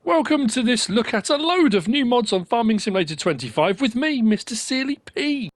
Welcome to this look at a load of new mods on Farming Simulator 25 with me, Mr. Sealy P.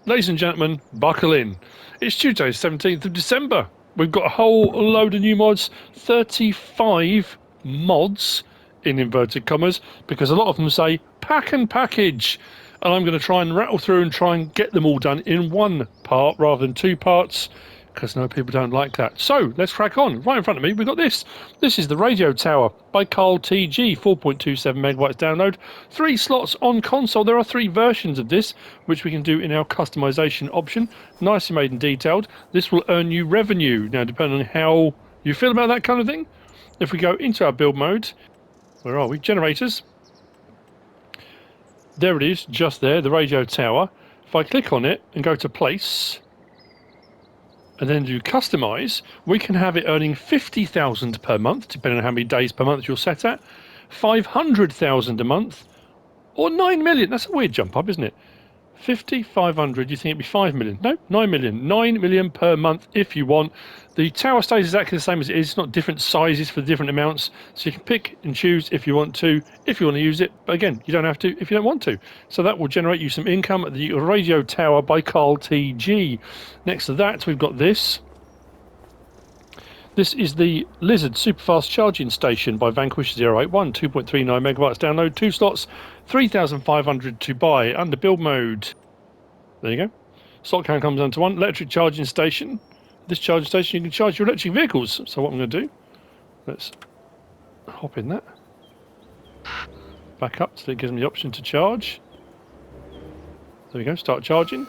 Ladies and gentlemen, buckle in. It's Tuesday, 17th of December. We've got a whole load of new mods, 35 mods in inverted commas, because a lot of them say pack and package. And I'm going to try and rattle through and try and get them all done in one part rather than two parts, because no, people don't like that. So let's crack on. Right in front of me, we've got this. This is the Radio Tower by Carl TG, 4.27 megabytes download. 3 slots on console. There are 3 versions of this, which we can do in our customization option. Nicely made and detailed. This will earn you revenue. Now, depending on how you feel about that kind of thing, if we go into our build mode, where are we? Generators. There it is, just there, the Radio Tower. If I click on it and go to place, and then do customize, we can have it earning 50,000 per month, depending on how many days per month you're set at, 500,000 a month, or 9 million. That's a weird jump up, isn't it? 50, 500, you think it'd be 5 million? No, 9 million. 9 million per month if you want. The tower stays exactly the same as it is. It's not different sizes for the different amounts. So you can pick and choose if you want to use it. But again, you don't have to if you don't want to. So that will generate you some income at the Radio Tower by Carl TG. Next to that, we've got this. This is the Lizard Superfast Charging Station by Vanquish081, 2.39 megabytes download, 2 slots, 3,500 to buy, under build mode. There you go. Slot count comes down to 1. Electric charging station. This charging station you can charge your electric vehicles. So what I'm going to do, let's hop in that. Back up so it gives me the option to charge. There we go, start charging.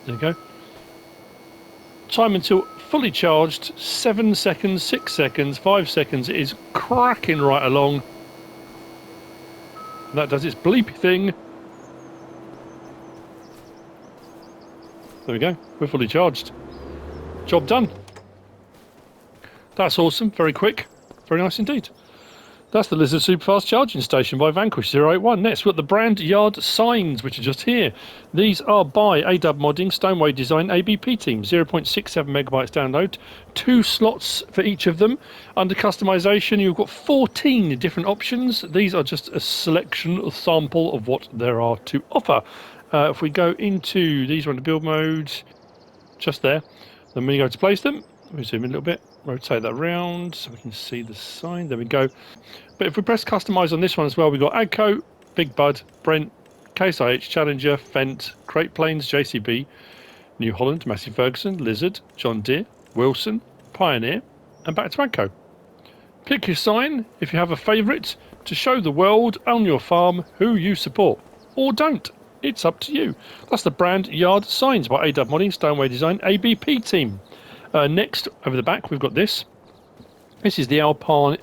There you go. Time until fully charged, 7 seconds, 6 seconds, 5 seconds. It is cracking right along. And that does its bleepy thing. There we go, we're fully charged. Job done. That's awesome, very quick, very nice indeed. That's the Lizard Superfast Charging Station by Vanquish081. Next, we've got the brand yard signs, which are just here. These are by Adub Modding, Stoneway Design, ABP Team, 0.67 megabytes download. 2 slots for each of them. Under customization, you've got 14 different options. These are just a selection, a sample of what there are to offer. If we go into these, on the build mode, just there. Then we go to place them. Let me zoom in a little bit, rotate that around so we can see the sign. There we go. But if we press customize on this one as well, we've got Agco, Big Bud, Brent, Case IH, Challenger, Fendt, Great Plains, JCB, New Holland, Massey Ferguson, Lizard, John Deere, Wilson, Pioneer, and back to Agco. Pick your sign if you have a favourite to show the world on your farm who you support, or don't. It's up to you. That's the brand yard signs by Adub Modding, Stoneway Design, ABP Team. Next, over the back, we've got this. This is the Alpine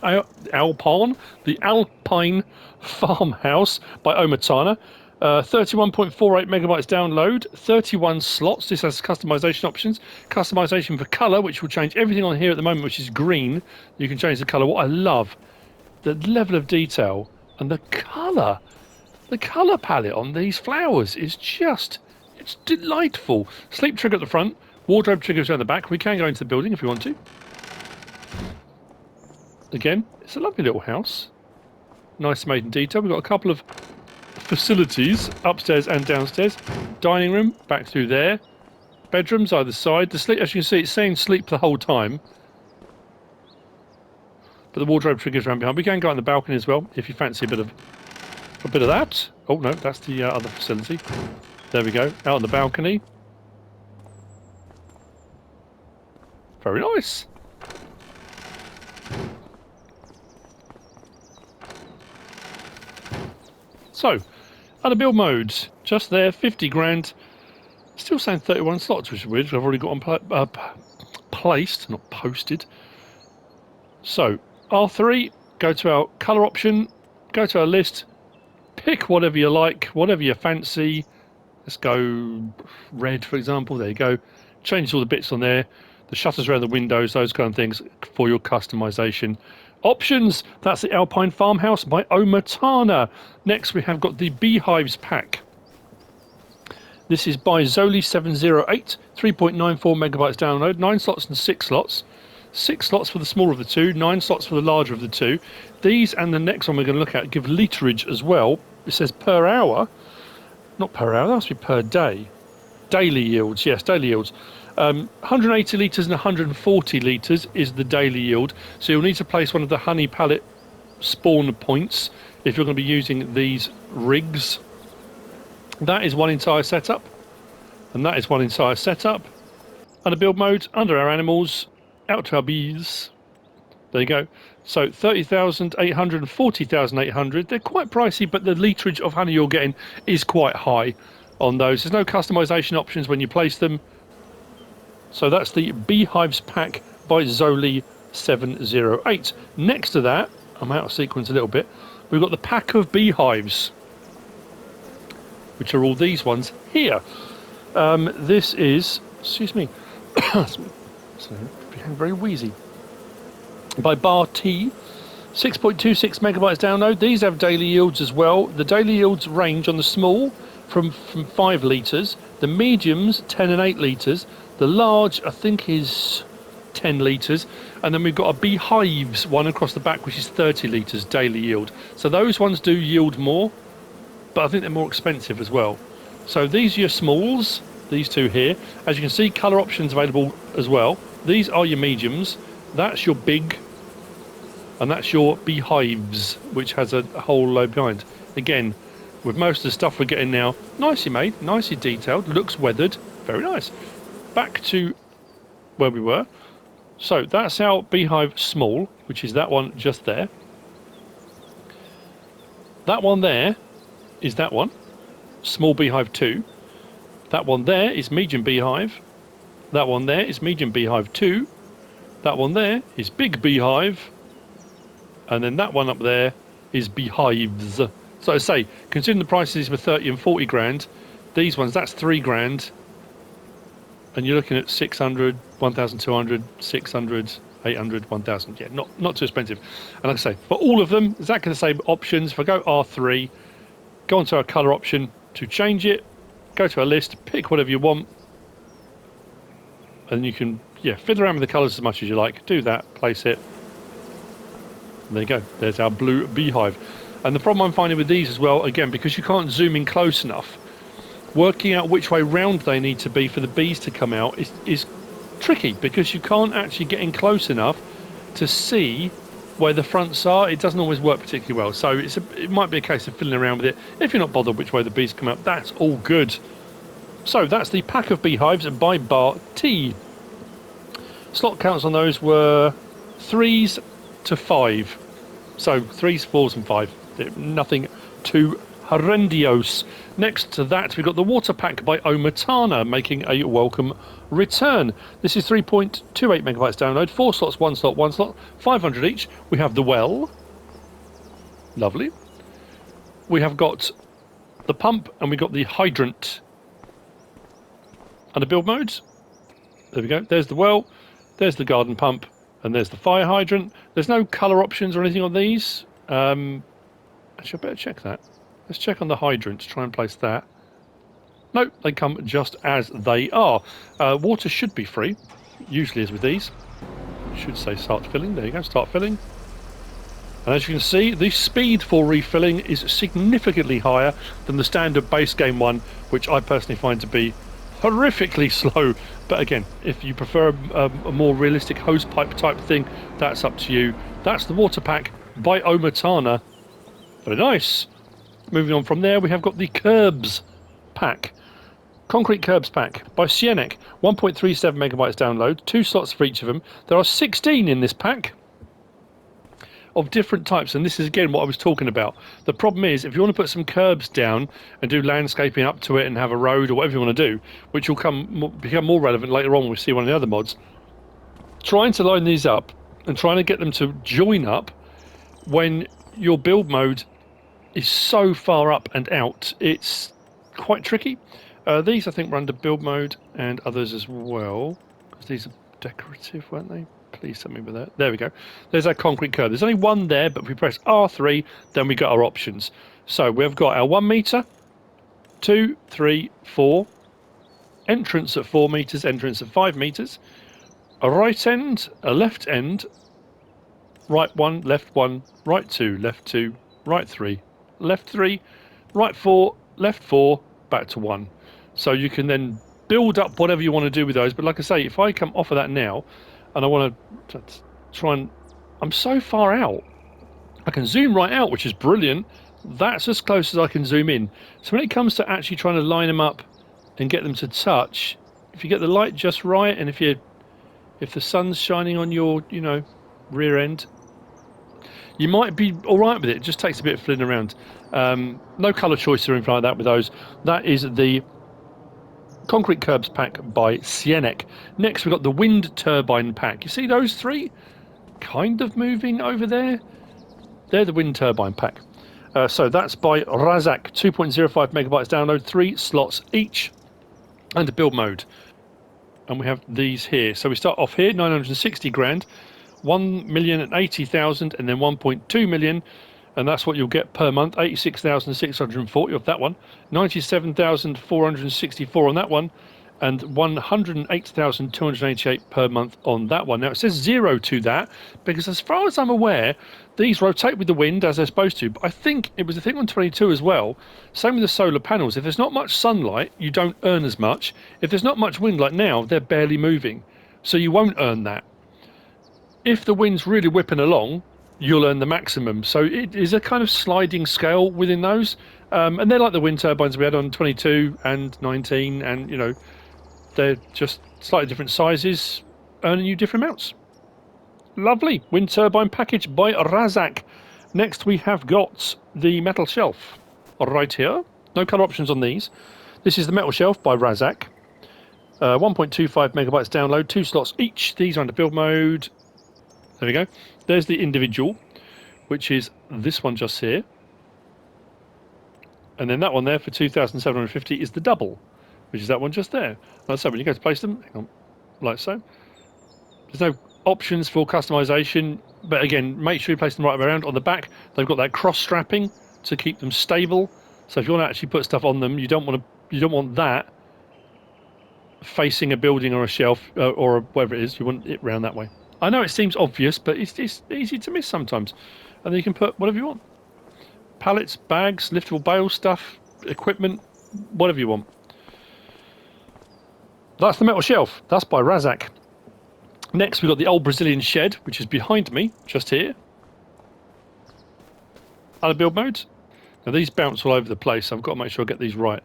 Farmhouse by OmaTana. 31.48 megabytes download, 31 slots. This has customization options. Customization for colour, which will change everything on here at the moment, which is green. You can change the colour. What I love, the level of detail and the colour. The colour palette on these flowers is just, it's delightful. Sleep trigger at the front. Wardrobe triggers around the back. We can go into the building if we want to. Again, it's a lovely little house. Nice made in detail. We've got a couple of facilities upstairs and downstairs. Dining room, back through there. Bedrooms either side. The sleep, as you can see, it's saying sleep the whole time. But the wardrobe triggers around behind. We can go on the balcony as well if you fancy a bit of that. Oh no, that's the other facility. There we go. Out on the balcony. Very nice. So, under build mode, just there, 50 grand. Still saying 31 slots, which is weird, because I've already got them placed, not posted. So, R3, go to our colour option, go to our list, pick whatever you like, whatever you fancy. Let's go red, for example. There you go. Change all the bits on there. The shutters around the windows, those kind of things for your customization. Options, that's the Alpine Farmhouse by OmaTana. Next we have got the Beehives pack. This is by Zoli708, 3.94 megabytes download, 9 slots and 6 slots. 6 slots for the smaller of the two, 9 slots for the larger of the two. These and the next one we're going to look at give literage as well. It says per hour, not per hour, that must be per day. Daily yields, yes, daily yields. 180 litres and 140 litres is the daily yield. So you'll need to place one of the honey pallet spawn points if you're going to be using these rigs. That is one entire setup, and that is one entire setup. Under build mode, under our animals, out to our bees. There you go. So 30,800 and 40,800. They're quite pricey, but the literage of honey you're getting is quite high on those. There's no customization options when you place them. So that's the Beehives pack by Zoli708. Next to that, I'm out of sequence a little bit, we've got the pack of Beehives, which are all these ones here. This is, excuse me, became very wheezy, by BarT, 6.26 megabytes download. These have daily yields as well. The daily yields range on the small from 5 litres, the mediums 10 and 8 litres, the large I think is 10 litres, and then we've got a Beehives one across the back which is 30 litres daily yield. So those ones do yield more, but I think they're more expensive as well. So these are your smalls, these two here. As you can see, colour options available as well. These are your mediums, that's your big, and that's your Beehives, which has a whole load behind. Again, with most of the stuff we're getting now, nicely made, nicely detailed, looks weathered, very nice. Back to where we were. So that's our Beehive small, which is that one just there. That one there is that one, small Beehive 2. That one there is medium Beehive. That one there is medium Beehive 2. That one there is big Beehive. And then that one up there is Beehives. So I say, considering the prices were 30 and 40 grand, these ones, that's 3 grand. And you're looking at 600, 1,200, 600, 800, 1,000. Yeah, not too expensive. And like I say, for all of them, exactly the same options. If I go R3, go onto our colour option to change it, go to our list, pick whatever you want, and you can, yeah, fiddle around with the colours as much as you like. Do that, place it. And there you go. There's our blue Beehive. And the problem I'm finding with these as well, again, because you can't zoom in close enough, working out which way round they need to be for the bees to come out is tricky, because you can't actually get in close enough to see where the fronts are. It doesn't always work particularly well, so it might be a case of fiddling around with it. If you're not bothered which way the bees come out, that's all good. So that's the pack of Beehives by BarT. Slot counts on those were 3s to 5. So 3s, 4s and 5. Nothing too horrendous. Next to that, we've got the water pack by OmaTana making a welcome return. This is 3.28 megabytes download, 4 slots, 1 slot, 1 slot, 500 each. We have the well. Lovely. We have got the pump and we've got the hydrant. Under build mode, there we go. There's the well, there's the garden pump, and there's the fire hydrant. There's no colour options or anything on these. Actually, I better check that. Let's check on the hydrant to try and place that. Nope, they come just as they are. Water should be free, usually as with these. Should say start filling. There you go, start filling. And as you can see, the speed for refilling is significantly higher than the standard base game one, which I personally find to be horrifically slow. But again, if you prefer a more realistic hose pipe type thing, that's up to you. That's the water pack by OmaTana. Very nice. Moving on from there, we have got the curbs pack. Concrete curbs pack by Sienek. 1.37 megabytes download, 2 slots for each of them. There are 16 in this pack of different types, and this is again what I was talking about. The problem is, if you want to put some curbs down and do landscaping up to it and have a road or whatever you want to do, which will become more relevant later on when we see one of the other mods, trying to line these up and trying to get them to join up when your build mode is so far up and out, it's quite tricky. These I think were under build mode and others as well, because these are decorative, weren't they? Please tell me about that. There we go. There's our concrete curb. There's only one there, but if we press R3, then we got our options. So we've got our 1 metre, 2, 3, 4, entrance at 4 metres, entrance at 5 metres, a right end, a left end, right 1, left 1, right 2, left 2, right 3, left 3, right 4, left 4, back to 1. So you can then build up whatever you want to do with those. But like I say, if I come off of that now and I want to try and... I'm so far out. I can zoom right out, which is brilliant. That's as close as I can zoom in. So when it comes to actually trying to line them up and get them to touch, if you get the light just right, and if the sun's shining on your, you know, rear end, you might be all right with it. It just takes a bit of flitting around. No colour choice or anything like that with those. That is the Concrete Curbs pack by Sienek. Next, we've got the Wind Turbine pack. You see those three kind of moving over there? They're the Wind Turbine pack. So that's by Razak. 2.05 megabytes download, 3 slots each, and a build mode. And we have these here. So we start off here, 960 grand, 1,080,000, and then 1.2 million. And that's what you'll get per month. 86,640 of that one, 97,464 on that one, and 108,288 per month on that one. Now it says 0 to that because, as far as I'm aware, these rotate with the wind as they're supposed to. But I think it was a thing on 22 as well. Same with the solar panels. If there's not much sunlight, you don't earn as much. If there's not much wind, like now, they're barely moving, so you won't earn that. If the wind's really whipping along, you'll earn the maximum. So it is a kind of sliding scale within those. And they're like the wind turbines we had on 22 and 19, and you know, they're just slightly different sizes, earning you different amounts. Lovely wind turbine package by Razak. Next we have got the metal shelf right here. No colour options on these. This is the metal shelf by Razak. 1.25 megabytes download, 2 slots each. These are under build mode. There we go. There's the individual, which is this one just here. And then that one there for 2,750 is the double, which is that one just there. Like so, when you go to place them, hang on, like so. There's no options for customization, but again, make sure you place them right around. On the back, they've got that cross strapping to keep them stable. So if you want to actually put stuff on them, you don't want that facing a building or a shelf or whatever it is. You want it round that way. I know it seems obvious, but it's easy to miss sometimes. And then you can put whatever you want. Pallets, bags, liftable bale stuff, equipment, whatever you want. That's the metal shelf. That's by Razak. Next, we've got the old Brazilian shed, which is behind me, just here. Other build modes. Now, these bounce all over the place, so I've got to make sure I get these right.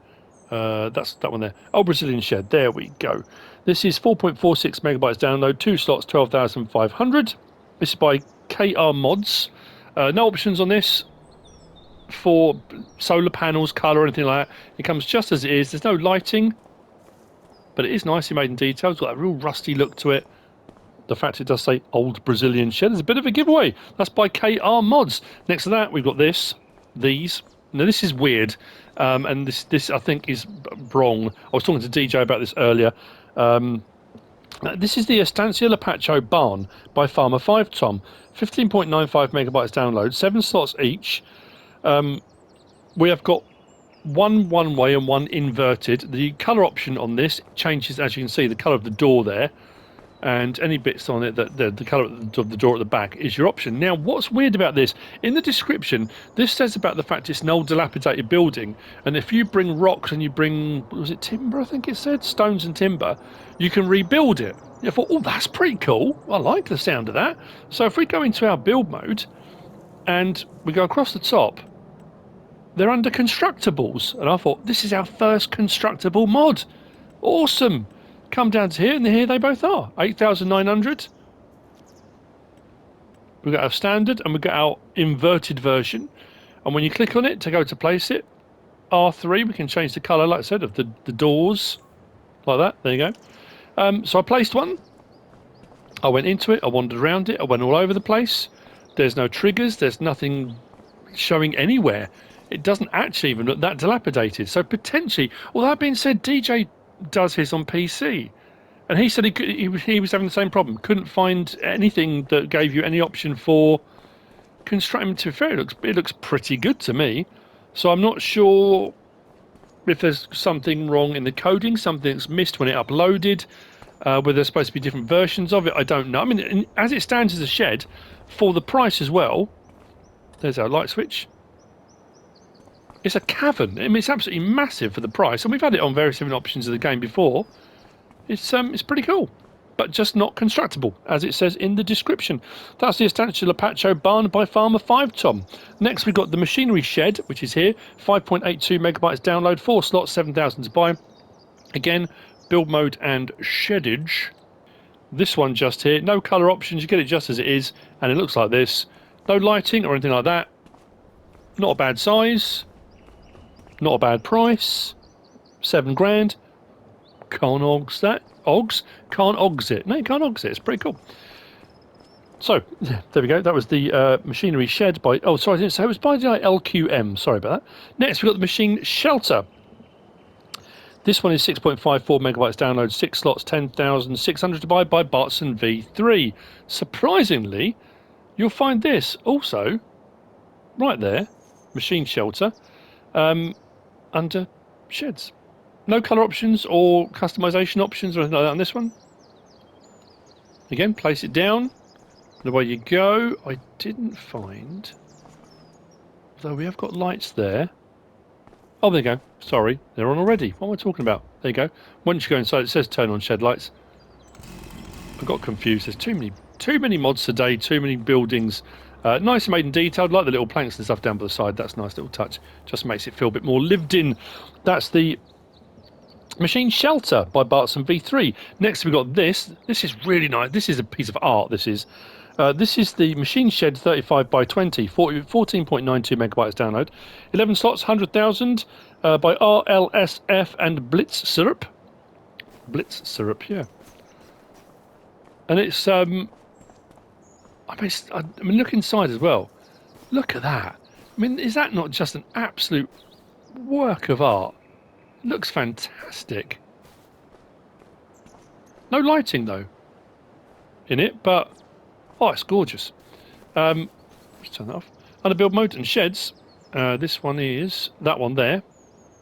That's that one there. Old Brazilian shed. There we go. This is 4.46 megabytes download, 2 slots, 12,500. This is by KR Mods. No options on this for solar panels, colour, or anything like that. It comes just as it is. There's no lighting, but it is nicely made in detail. It's got that real rusty look to it. The fact it does say old Brazilian shed is a bit of a giveaway. That's by KR Mods. Next to that, we've got these. Now, this is weird, and this I think is wrong. I was talking to DJ about this earlier. This is the Estancia Lapacho barn by Farmerfivetom. 15.95 megabytes download, 7 slots each. We have got one one-way and one inverted. The colour option on this changes, as you can see, the colour of the door there. And any bits on it that the colour of the door at the back is your option. Now, what's weird about this, in the description, this says about the fact it's an old dilapidated building, and if you bring rocks and you bring, was it timber, I think it said, stones and timber, you can rebuild it. I thought, oh, that's pretty cool. I like the sound of that. So if we go into our build mode and we go across the top, they're under constructables, and I thought, this is our first constructable mod. Awesome. Come down to here, and here they both are. 8,900. We've got our standard, and we've got our inverted version. And when you click on it to go to place it, R3, we can change the colour, like I said, of the doors. Like that. There you go. So I placed one. I went into it. I wandered around it. I went all over the place. There's no triggers. There's nothing showing anywhere. It doesn't actually even look that dilapidated. So potentially, well, that being said, DJ does his on PC, and he said he was having the same problem. Couldn't find anything that gave you any option for constructing. To be fair, it looks pretty good to me. So I'm not sure if there's something wrong in the coding, something that's missed when it uploaded, where there's supposed to be different versions of it, I don't know. I mean, as it stands as a shed, for the price as well, there's our light switch. It's a cavern. I mean, it's absolutely massive for the price, and we've had it on various different options of the game before. It's pretty cool, but just not constructible, as it says in the description. That's the Estancia Lapacho barn by Farmerfivetom. Next, we've got the machinery shed, which is here. 5.82 megabytes download, 4 slots, 7,000 to buy. Again, build mode and sheddage. This one just here, no colour options, you get it just as it is, and it looks like this. No lighting or anything like that. Not a bad size. Not a bad price. 7 grand. Can't ogs that. Ogs? Can't ogs it. No, you can't ogs it. It's pretty cool. So, there we go. That was the machinery shed by... Oh, sorry, I didn't say it was by the LQM. Sorry about that. Next, we've got the machine shelter. This one is 6.54 megabytes download, 6 slots, 10,600 to buy by Bartson V3. Surprisingly, you'll find this also right there, machine shelter, under sheds. No colour options or customisation options or anything like that on this one. Again, place it down. And away you go. I didn't find... Though we have got lights there. Oh, there you go. Sorry, they're on already. What am I talking about? There you go. Once you go inside, it says turn on shed lights. I got confused. There's too many mods today, too many buildings. Nice and made and detailed, like the little planks and stuff down by the side. That's a nice little touch. Just makes it feel a bit more lived in. That's the machine shelter by Bartson V3. Next we've got this. This is really nice. This is a piece of art. This is the machine shed 35 by 20, 14.92 megabytes download, 11 slots, 100,000 by RLSF and Blitzsirup. Blitzsirup, yeah. And it's I mean, look inside as well. Look at that. I mean, is that not just an absolute work of art? It looks fantastic. No lighting though in it, but oh, it's gorgeous. Let's turn that off. Under build mode and sheds. This one is that one there.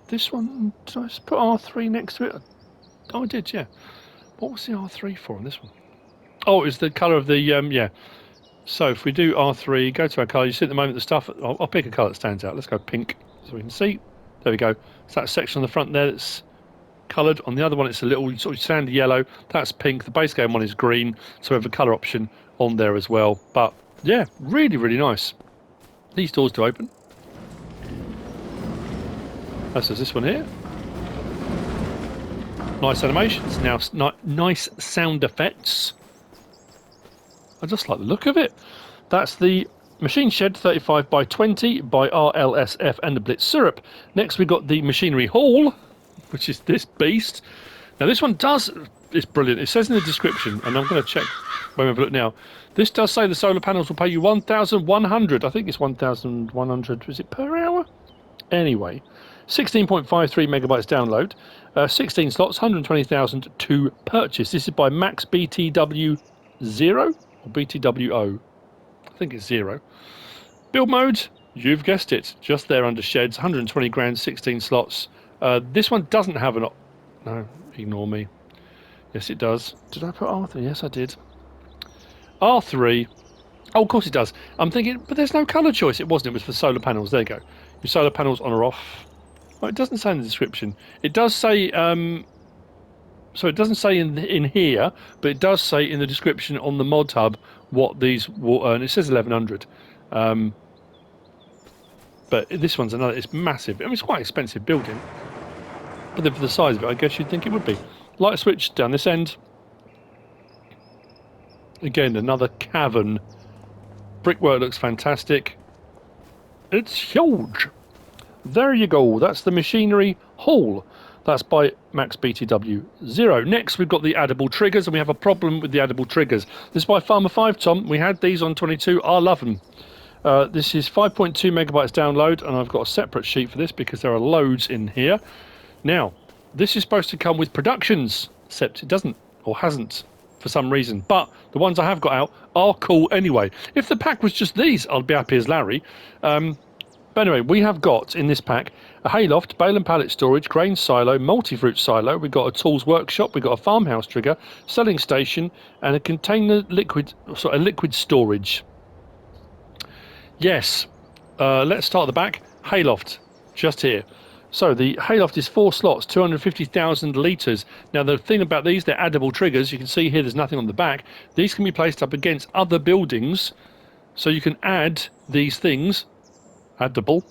This one, did I just put R3 next to it? Oh, I did, yeah. What was the R3 for on this one? Oh, it was the colour of the yeah. So if we do R3, go to our colour, you see at the moment the stuff, I'll pick a colour that stands out. Let's go pink so we can see. There we go. So that section on the front there that's coloured. On the other one it's a little sort of sandy yellow. That's pink. The base game one is green. So we have a colour option on there as well. But yeah, really, really nice. These doors to open. That's this one here. Nice animations. Now nice sound effects. I just like the look of it. That's the machine shed 35 by 20 by RLSF and the Blitzsirup. Next we've got the machinery hall, which is this beast. Now this one it's brilliant. It says in the description, and I'm going to check when we have a look now. This does say the solar panels will pay you 1,100. I think it's 1,100. Was it per hour? Anyway, 16.53 megabytes download, 16 slots, 120,000 to purchase. This is by Max BTW 0 or BTWO. I think it's 0. Build mode, you've guessed it, just there under sheds, 120 grand, 16 slots. This one doesn't have an... No, ignore me. Yes, it does. Did I put R3? Yes, I did. R3. Oh, of course it does. I'm thinking, but there's no colour choice. It wasn't. It was for solar panels. There you go. Your solar panels on or off. Well, it doesn't say in the description. It does say... so it doesn't say in here, but it does say in the description on the Modhub what these will earn. It says 1,100. But this one's another. It's massive. I mean, it's quite expensive building. But then for the size of it, I guess you'd think it would be. Light switch down this end. Again, another cavern. Brickwork looks fantastic. It's huge. There you go. That's the machinery hall. That's by Max BTW 0. Next, we've got the Addable Triggers, and we have a problem with the Addable Triggers. This is by Farmerfivetom. We had these on 22. I love them. This is 5.2 megabytes download, and I've got a separate sheet for this because there are loads in here. Now, this is supposed to come with productions, except it doesn't, or hasn't, for some reason. But the ones I have got out are cool anyway. If the pack was just these, I'd be happy as Larry. But anyway, we have got in this pack a hayloft, bale and pallet storage, grain silo, multi-fruit silo. We've got a tools workshop, we've got a farmhouse trigger, selling station, and a container liquid storage. Yes, let's start at the back. Hayloft, just here. So the hayloft is 4 slots, 250,000 litres. Now the thing about these, they're addable triggers. You can see here there's nothing on the back. These can be placed up against other buildings, so you can add these things, addable,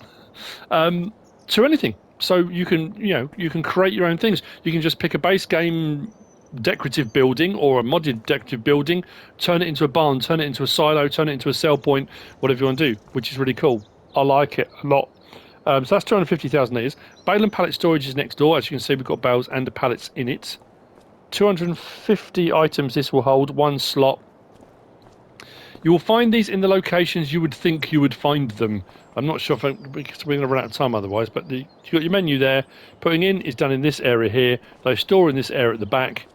to anything. So you can create your own things. You can just pick a base game decorative building or a modded decorative building, turn it into a barn, turn it into a silo, turn it into a sell point, whatever you want to do, which is really cool. I like it a lot. So that's 250,000 litres. Bale and pallet storage is next door. As you can see, we've got bales and the pallets in it. 250 items this will hold, 1 slot. You will find these in the locations you would think you would find them. I'm not sure if because we're going to run out of time otherwise, but you've got your menu there. Putting in is done in this area here. They store in this area at the back.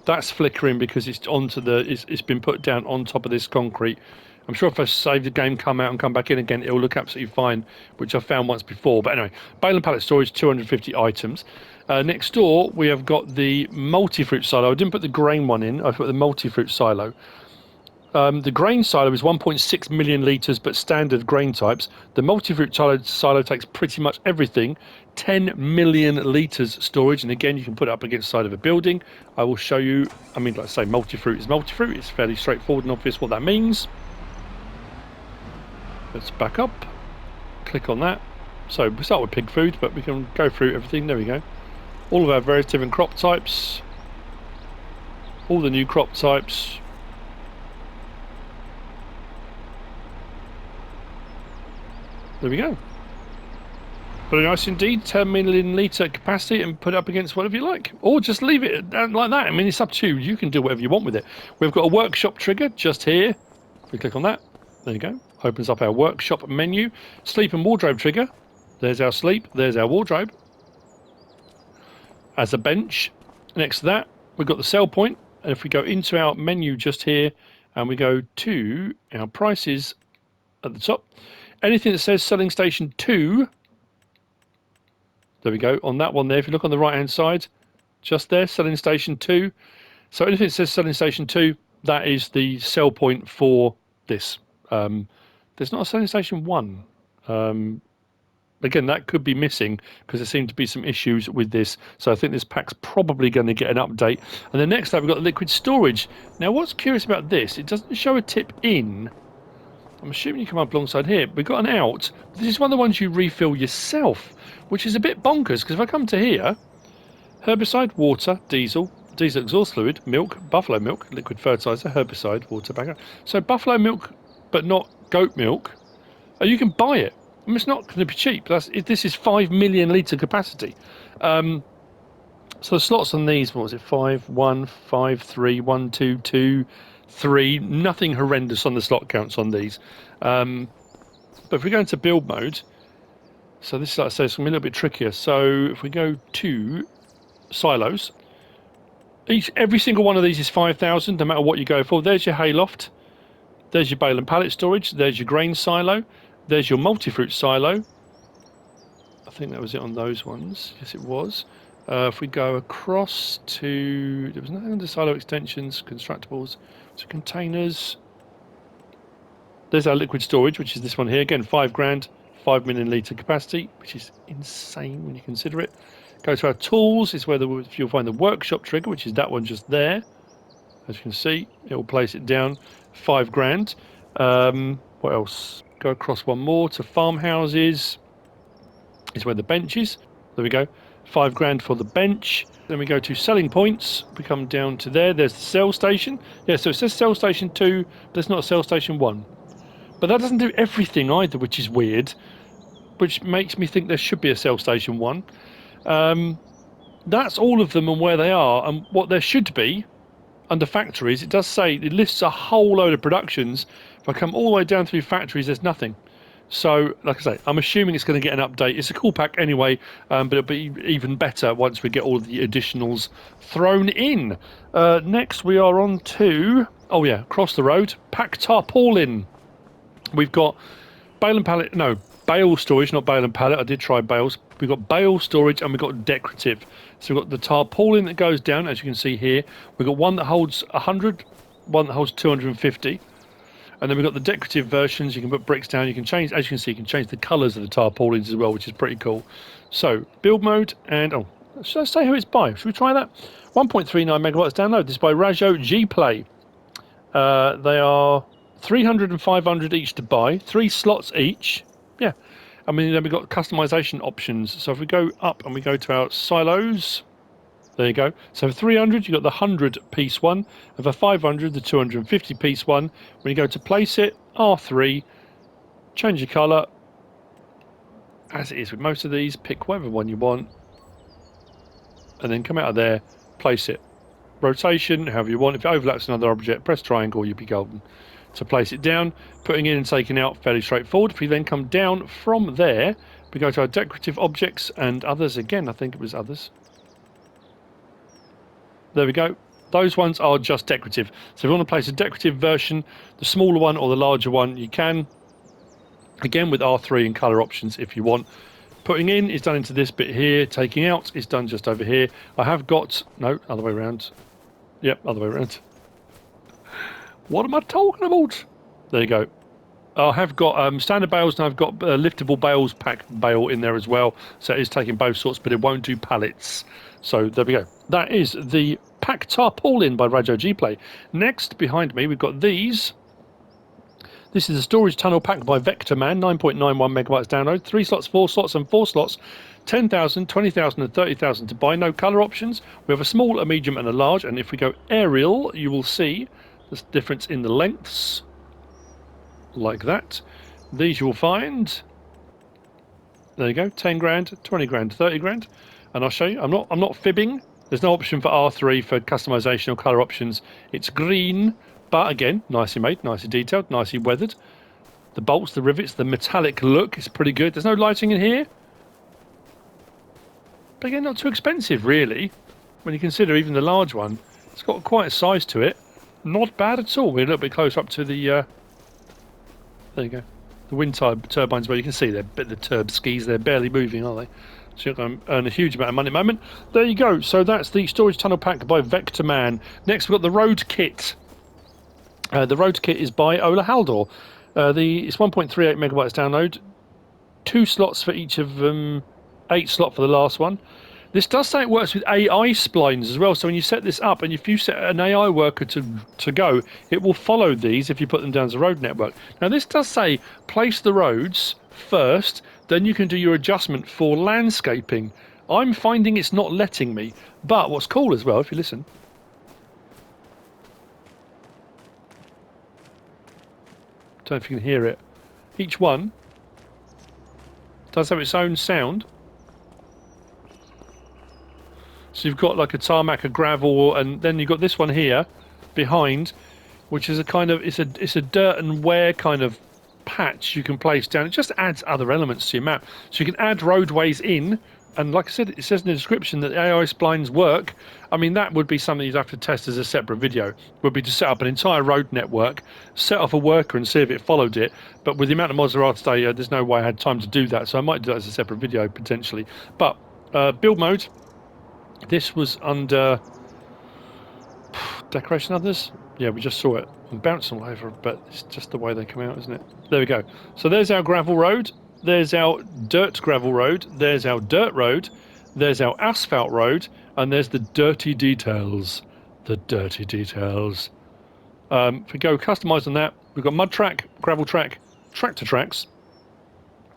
That's flickering because it's it's been put down on top of this concrete. I'm sure if I save the game, come out and come back in again, it'll look absolutely fine, which I've found once before. But anyway, bale and pallet storage, 250 items. Next door, we have got the multi-fruit silo. I didn't put the grain one in, I put the multi-fruit silo. The grain silo is 1.6 million litres, but standard grain types. The multi-fruit silo takes pretty much everything. 10 million litres storage, and again, you can put it up against the side of a building. I will show you. I mean, like I say, multi-fruit is multi-fruit. It's fairly straightforward and obvious what that means. Let's back up. Click on that. So we start with pig food, but we can go through everything. There we go. All of our various different crop types. All the new crop types. There we go. Very nice indeed. 10 million litre capacity, and put it up against whatever you like. Or just leave it like that. I mean, it's up to you. You can do whatever you want with it. We've got a workshop trigger just here. If we click on that, there you go. Opens up our workshop menu. Sleep and wardrobe trigger. There's our sleep. There's our wardrobe. As a bench. Next to that, we've got the sell point. And if we go into our menu just here, and we go to our prices at the top, anything that says selling station 2, there we go, on that one there, if you look on the right hand side, just there, selling station 2. So anything that says selling station 2, that is the sell point for this. There's not a selling station 1. Again, that could be missing because there seem to be some issues with this. So I think this pack's probably going to get an update. And then next up, we've got the liquid storage. Now, what's curious about this, it doesn't show a tip in. I'm assuming you come up alongside here. We've got an out. This is one of the ones you refill yourself, which is a bit bonkers, because if I come to here, herbicide, water, diesel exhaust fluid, milk, buffalo milk, liquid fertilizer, herbicide, water, backer. So buffalo milk, but not goat milk. You can buy it. I mean, it's not going to be cheap. This is 5 million litre capacity. So the slots on these, what was it? 5, 1, 5, 3, 1, 2, 2, 3. Nothing horrendous on the slot counts on these. But if we go into build mode, so this is, like I say, it's going to be a little bit trickier. So if we go to silos, every single one of these is 5,000, no matter what you go for. There's your hayloft. There's your bale and pallet storage. There's your grain silo. There's your multi-fruit silo. I think that was it on those ones. Yes, it was. If we go across to... There was nothing under silo extensions, constructables. So containers. There's our liquid storage, which is this one here. Again, 5 grand, 5 million litre capacity, which is insane when you consider it. Go to our tools. Is where you'll find the workshop trigger, which is that one just there. As you can see, it will place it down. 5 grand. What else? Go across one more to farmhouses. Is where the bench is. There we go. 5 grand for the bench. Then we go to selling points. We come down to there. There's the sell station. Yeah, so it says sell station 2, but it's not a sell station 1. But that doesn't do everything either, which is weird. Which makes me think there should be a sell station 1. That's all of them and where they are. And what there should be under factories, it does say it lists a whole load of productions. If I come all the way down through factories, there's nothing. So, like I say, I'm assuming it's going to get an update. It's a cool pack anyway, but it'll be even better once we get all of the additionals thrown in. Next, we are on to, across the road, pack Tarpaulin. We've got bale and pallet, no, bale storage, not bale and pallet. I did try bales. We've got bale storage and we've got decorative. So we've got the tarpaulin that goes down, as you can see here. We've got one that holds 100, one that holds 250. And then we've got the decorative versions. You can put bricks down. You can change, as you can see, you can change the colours of the tarpaulins as well, which is pretty cool. So build mode and, oh, should I say who it's by? Should we try that? 1.39 megawatts download. This is by RajotGPLAY. They are 300 and 500 each to buy, 3 slots each. Yeah, I mean, then we've got customization options. So if we go up and we go to our silos, there you go. So for 300, you've got the 100 piece one, and for 500, the 250 piece one. When you go to place it, R3, change your colour. As it is with most of these, pick whatever one you want, and then come out of there, place it. Rotation, however you want. If it overlaps another object, press triangle, you'll be golden. To place it down, putting in and taking out, fairly straightforward. If we then come down from there, we go to our decorative objects and others again. I think it was others. There we go. Those ones are just decorative. So if you want to place a decorative version, the smaller one or the larger one, you can. Again with R3 and colour options if you want. Putting in is done into this bit here. Taking out is done just over here. I have got... No, other way around. Yep, other way around. What am I talking about? There you go. I have got standard bales and I've got liftable bales, pack bale in there as well. So it is taking both sorts, but it won't do pallets. So there we go. That is the pack tarpaulin by RajotGPLAY. Next, behind me, we've got these. This is a storage tunnel pack by Vectorman, 9.91 megawatts download. 3 slots, 4 slots, and 4 slots. 10,000, 20,000, and 30,000 to buy. No colour options. We have a small, a medium, and a large. And if we go aerial, you will see the difference in the lengths. Like that. These you will find. There you go. 10 grand, 20 grand, 30 grand. And I'll show you. I'm not fibbing. There's no option for R3 for customization or colour options. It's green. But again, nicely made, nicely detailed, nicely weathered. The bolts, the rivets, the metallic look is pretty good. There's no lighting in here. But again, not too expensive, really. When you consider even the large one, it's got quite a size to it. Not bad at all. We're a little bit closer up to the... there you go. The wind turbines, where you can see the turb skis, they're barely moving, aren't they? So you're going to earn a huge amount of money at the moment. There you go. So that's the storage tunnel pack by Vectorman. Next, we've got the road kit. The road kit is by OlaHaldor. It's 1.38 megawatts download. 2 slots for each of them. 8 slot for the last one. This does say it works with AI splines as well. So when you set this up, and if you set an AI worker to go, it will follow these if you put them down as a road network. Now this does say place the roads first, then you can do your adjustment for landscaping. I'm finding it's not letting me. But what's cool as well, if you listen... Don't know if you can hear it. Each one does have its own sound. So you've got like a tarmac, a gravel, and then you've got this one here behind, which is a kind of it's a dirt and wear kind of patch you can place down. It just adds other elements to your map. So you can add roadways in, and like I said, it says in the description that the AI splines work. I mean, that would be something you'd have to test as a separate video. Would be to set up an entire road network, set off a worker and see if it followed it. But with the amount of mods there are today, there's no way I had time to do that. So I might do that as a separate video potentially. But build mode. This was under decoration others. Yeah, we just saw it. I'm bouncing all over, but it's just the way they come out, isn't it? There we go. So there's our gravel road. There's our dirt gravel road. There's our dirt road. There's our asphalt road. And there's the dirty details. The dirty details. If we go customise on that, we've got mud track, gravel track, tractor tracks.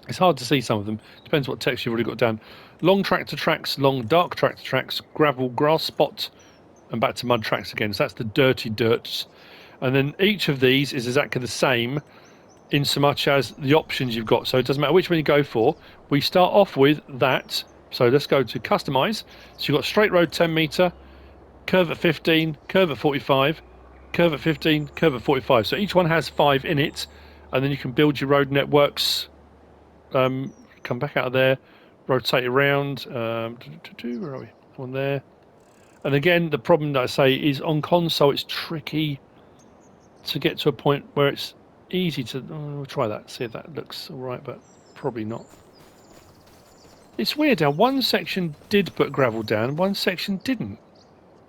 It's hard to see some of them. Depends what text you've already got down. Long tractor tracks, long dark tractor tracks, gravel grass spot, and back to mud tracks again. So that's the dirty dirts. And then each of these is exactly the same in so much as the options you've got. So it doesn't matter which one you go for. We start off with that. So let's go to customise. So you've got straight road 10 metre, curve at 15, curve at 45, curve at 15, curve at 45. So each one has 5 in it. And then you can build your road networks. Come back out of there, rotate around. Where are we? On there. And again, the problem that I say is on console, it's tricky to get to a point where it's easy to... we'll try that, see if that looks all right. But Probably not. It's weird how one section did put gravel down, one section didn't.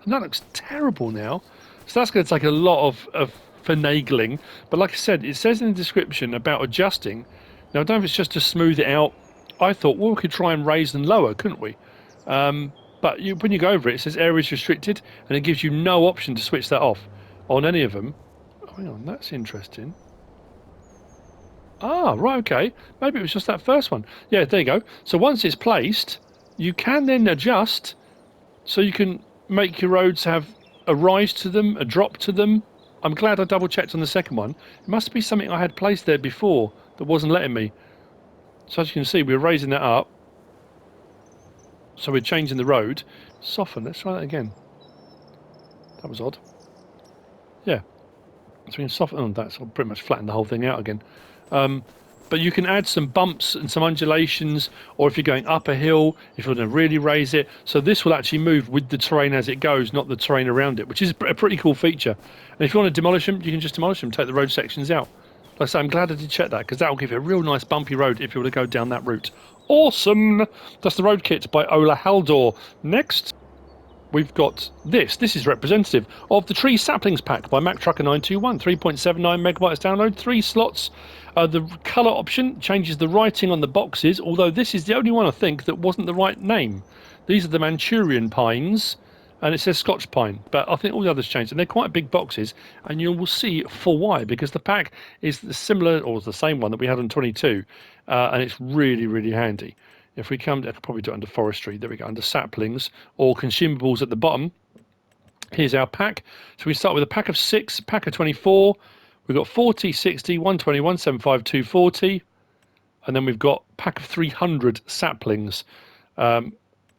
And that looks terrible now. So that's going to take a lot of finagling. But like I said, it says in the description about adjusting. Now, I don't know if it's just to smooth it out. I thought, well, we could try and raise and lower, couldn't we? But when you go over it, it says areas restricted, and it gives you no option to switch that off on any of them. Oh, hang on, that's interesting. Ah, right, okay. Maybe it was just that first one. Yeah, there you go. So once it's placed, you can then adjust so you can make your roads have a rise to them, a drop to them. I'm glad I double checked on the second one. It must be something I had placed there before that wasn't letting me. So as you can see, we're raising that up. So we're changing the road. Soften, let's try that again. That was odd. Yeah. So we can soften on that, so I'll pretty much flatten the whole thing out again. But you can add some bumps and some undulations, or if you're going up a hill, if you want to really raise it. So this will actually move with the terrain as it goes, not the terrain around it, which is a pretty cool feature. And if you want to demolish them, you can just demolish them, take the road sections out. Like I say, I'm glad I did check that, because that will give you a real nice bumpy road if you want to go down that route. Awesome! That's the road kit by OlaHaldor. Next, we've got this. This is representative of the Tree Saplings Pack by MacTrucker921. 3.79 megabytes download, 3 slots. The colour option changes the writing on the boxes, although this is the only one I think that wasn't the right name. These are the Manchurian pines, and it says Scotch pine, but I think all the others changed, and they're quite big boxes, and you will see for why, because the pack is similar, or the same one that we had on 22, and it's really, really handy. If we come, I could probably do it under forestry. There we go, under saplings or consumables at the bottom. Here's our pack. So we start with a pack of 6, pack of 24. We've got 40, 60, 120, 175, 240. And then we've got pack of 300 saplings. But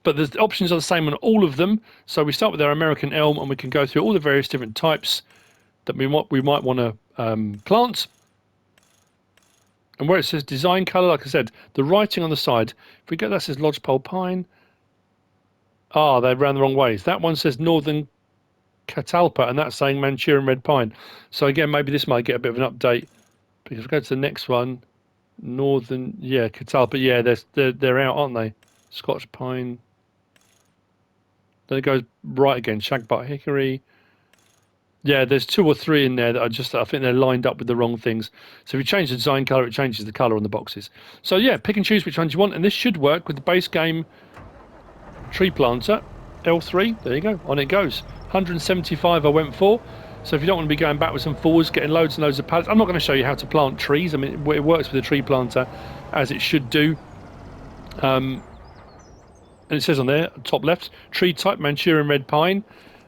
the options are the same on all of them. So we start with our American elm, and we can go through all the various different types that we might want to plant. And where it says design colour, like I said, the writing on the side, if we get that says lodgepole pine. Ah, they ran the wrong ways. That one says northern catalpa, and that's saying Manchurian red pine. So again, maybe this might get a bit of an update. Because if we go to the next one, northern, yeah, catalpa, yeah, they're out, aren't they? Scotch pine. Then it goes right again, shagbark hickory. Yeah, there's 2 or 3 in there that I think they're lined up with the wrong things. So if you change the design colour, it changes the colour on the boxes. So yeah, pick and choose which ones you want, and this should work with the base game tree planter. L3, there you go, on it goes. 175 I went for. So if you don't want to be going backwards and forwards, getting loads and loads of pallets, I'm not going to show you how to plant trees. I mean, it works with a tree planter as it should do. And it says on there, top left, tree type Manchurian red pine.